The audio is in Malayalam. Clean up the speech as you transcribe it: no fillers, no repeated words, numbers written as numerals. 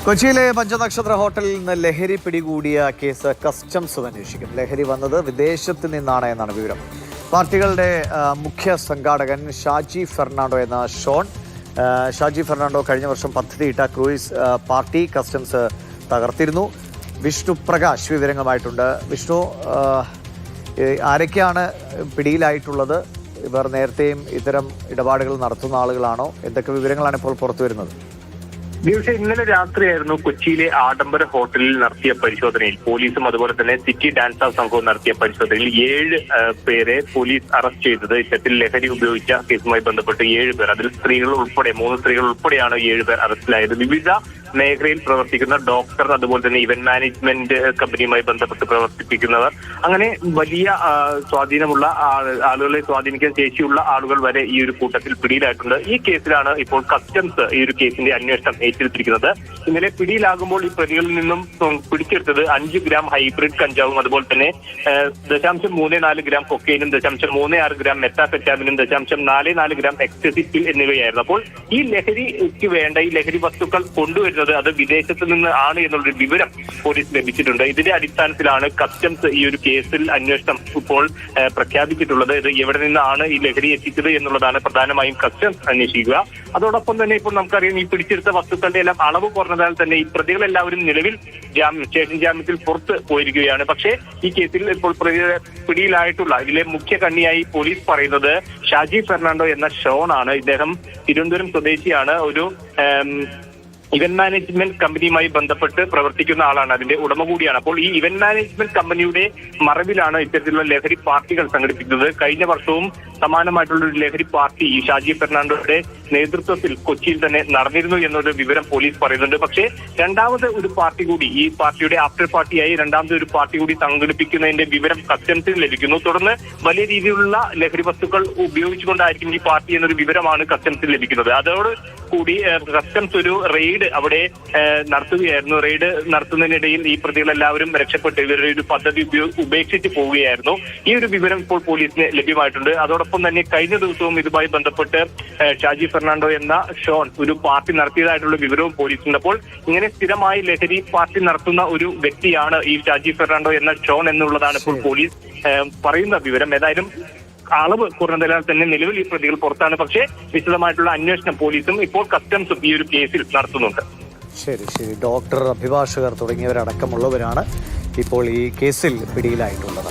കൊച്ചിയിലെ പഞ്ചനക്ഷത്ര ഹോട്ടലിൽ നിന്ന് ലഹരി പിടികൂടിയ കേസ് കസ്റ്റംസ് അന്വേഷിക്കും. ലഹരി വന്നത് വിദേശത്ത് നിന്നാണ് എന്നാണ് വിവരം. പാർട്ടികളുടെ മുഖ്യ സംഘാടകൻ ഷാജി ഫെർണാണ്ടോ എന്ന ഷോൺ. ഷാജി ഫെർണാണ്ടോ കഴിഞ്ഞ വർഷം പദ്ധതിയിട്ട ക്രൂയിസ് പാർട്ടി കസ്റ്റംസ് തകർത്തിരുന്നു. വിഷ്ണു പ്രകാശ് വിവരങ്ങളുമായിട്ടുണ്ട്. വിഷ്ണു, ആരൊക്കെയാണ് പിടിയിലായിട്ടുള്ളത്? ഇവർ നേരത്തെയും ഇത്തരം ഇടപാടുകൾ നടത്തുന്ന ആളുകളാണോ? എന്തൊക്കെ വിവരങ്ങളാണ് ഇപ്പോൾ പുറത്തു വരുന്നത്? ഇന്നലെ രാത്രിയായിരുന്നു കൊച്ചിയിലെ ആഡംബര ഹോട്ടലിൽ നടത്തിയ പരിശോധനയിൽ പോലീസും അതുപോലെ തന്നെ സിറ്റി ഡാൻസ് ഹൗസ് സംഘവും നടത്തിയ പരിശോധനയിൽ 7 പേരെ പോലീസ് അറസ്റ്റ് ചെയ്തത്. ഇത്തരത്തിൽ ലഹരി ഉപയോഗിച്ച കേസുമായി ബന്ധപ്പെട്ട് 7 പേർ, അതിൽ സ്ത്രീകൾ ഉൾപ്പെടെ 3 സ്ത്രീകൾ ഉൾപ്പെടെയാണ് 7 പേർ അറസ്റ്റിലായത്. വിവിധ മേഖലയിൽ പ്രവർത്തിക്കുന്ന ഡോക്ടർ, അതുപോലെ തന്നെ ഇവന്റ് മാനേജ്മെന്റ് കമ്പനിയുമായി ബന്ധപ്പെട്ട് പ്രവർത്തിപ്പിക്കുന്നവർ, അങ്ങനെ വലിയ സ്വാധീനമുള്ള ആളുകളെ സ്വാധീനിക്കാൻ ശേഷിയുള്ള ആളുകൾ വരെ ഈ ഒരു കൂട്ടത്തിൽ പിടിയിലായിട്ടുണ്ട്. ഈ കേസിലാണ് ഇപ്പോൾ കസ്റ്റംസ് ഈ ഒരു കേസിന്റെ അന്വേഷണം ഏറ്റെടുത്തിരിക്കുന്നത്. ഇന്നലെ പിടിയിലാകുമ്പോൾ ഈ പ്രതികളിൽ നിന്നും പിടിച്ചെടുത്തത് 5 ഗ്രാം ഹൈബ്രിഡ് കഞ്ചാവും അതുപോലെ തന്നെ 0.34 ഗ്രാം കൊക്കൈനും 0.36 ഗ്രാം മെത്താഫെറ്റാമിനും 0.44 ഗ്രാം എക്സ്റ്റസി പിൽ എന്നിവയായിരുന്നു. അപ്പോൾ ഈ ലഹരിക്ക് വേണ്ട ഈ ലഹരി വസ്തുക്കൾ കൊണ്ടുവരുന്നത് അത് വിദേശത്ത് നിന്ന് ആണ് എന്നുള്ളൊരു വിവരം പോലീസ് ലഭിച്ചിട്ടുണ്ട്. ഇതിന്റെ അടിസ്ഥാനത്തിലാണ് കസ്റ്റംസ് ഈ ഒരു കേസിൽ അന്വേഷണം ഇപ്പോൾ പ്രഖ്യാപിച്ചിട്ടുള്ളത്. ഇത് എവിടെ നിന്നാണ് ഈ ലഹരി എത്തിച്ചത് എന്നുള്ളതാണ് പ്രധാനമായും കസ്റ്റംസ് അന്വേഷിക്കുക. അതോടൊപ്പം തന്നെ ഇപ്പോൾ നമുക്കറിയാം, ഈ പിടിച്ചെടുത്ത വസ്തുക്കളുടെ എല്ലാം അളവ് കുറഞ്ഞതാൽ തന്നെ ഈ പ്രതികളെല്ലാവരും നിലവിൽ സ്റ്റേഷൻ ജാമ്യത്തിൽ പുറത്ത് പോയിരിക്കുകയാണ്. പക്ഷേ ഈ കേസിൽ ഇപ്പോൾ പിടിയിലായിട്ടുള്ള ഇതിലെ മുഖ്യ കണ്ണിയായി പോലീസ് പറയുന്നത് ഷാജി ഫെർണാണ്ടോ എന്ന ഷോൺ ആണ്. ഇദ്ദേഹം തിരുവനന്തപുരം സ്വദേശിയാണ്. ഒരു ഇവന്റ് മാനേജ്മെന്റ് കമ്പനിയുമായി ബന്ധപ്പെട്ട് പ്രവർത്തിക്കുന്ന ആളാണ്, അതിന്റെ ഉടമ കൂടിയാണ്. അപ്പോൾ ഈ ഇവന്റ് മാനേജ്മെന്റ് കമ്പനിയുടെ മറവിലാണ് ഇത്തരത്തിലുള്ള ലഹരി പാർട്ടികൾ സംഘടിപ്പിക്കുന്നത്. കഴിഞ്ഞ വർഷവും സമാനമായിട്ടുള്ള ഒരു ലഹരി പാർട്ടി ഈ ഷാജി ഫെർണാണ്ടോയുടെ നേതൃത്വത്തിൽ കൊച്ചിയിൽ തന്നെ നടന്നിരുന്നു എന്നൊരു വിവരം പോലീസ് പറയുന്നുണ്ട്. പക്ഷേ രണ്ടാമത് ഒരു പാർട്ടി കൂടി, ഈ പാർട്ടിയുടെ ആഫ്റ്റർ പാർട്ടിയായി രണ്ടാമത് ഒരു പാർട്ടി കൂടി സംഘടിപ്പിക്കുന്നതിന്റെ വിവരം കസ്റ്റംസിന് ലഭിക്കുന്നു. തുടർന്ന് വലിയ രീതിയിലുള്ള ലഹരി വസ്തുക്കൾ ഉപയോഗിച്ചുകൊണ്ടായിരിക്കും ഈ പാർട്ടി എന്നൊരു വിവരമാണ് കസ്റ്റംസിന് ലഭിക്കുന്നത്. അതോട് കൂടി കസ്റ്റംസ് ഒരു റെയ്ഡ് അവിടെ നടത്തുകയായിരുന്നു. റെയ്ഡ് നടത്തുന്നതിനിടയിൽ ഈ പ്രതികളെല്ലാവരും രക്ഷപ്പെട്ട് ഇവരുടെ ഒരു പദ്ധതി ഉപേക്ഷിച്ച് പോവുകയായിരുന്നു. ഈ ഒരു വിവരം ഇപ്പോൾ പോലീസിന് ലഭ്യമായിട്ടുണ്ട്. അതോടൊപ്പം തന്നെ കഴിഞ്ഞ ദിവസവും ഇതുമായി ബന്ധപ്പെട്ട് ഷാജി ഫെർണാണ്ടോ എന്ന ഷോൺ ഒരു പാർട്ടി നടത്തിയതായിട്ടുള്ള വിവരവും പോലീസുണ്ട്. അപ്പോൾ ഇങ്ങനെ സ്ഥിരമായി ലഹരി പാർട്ടി നടത്തുന്ന ഒരു വ്യക്തിയാണ് ഈ ഷാജി ഫെർണാണ്ടോ എന്ന ഷോൺ എന്നുള്ളതാണ് ഇപ്പോൾ പോലീസ് പറയുന്ന വിവരം. ഏതായാലും അളവ് കുറഞ്ഞതിനാൽ തന്നെ നിലവിൽ ഈ പ്രതികൾ പുറത്താണ്. പക്ഷേ വിശദമായിട്ടുള്ള അന്വേഷണം പോലീസും ഇപ്പോൾ കസ്റ്റംസും ഈ ഒരു കേസിൽ നടത്തുന്നുണ്ട്. ശരി, ഡോക്ടർ, അഭിഭാഷകർ തുടങ്ങിയവരടക്കമുള്ളവരാണ് ഇപ്പോൾ ഈ കേസിൽ പിടിയിലായിട്ടുള്ളത്.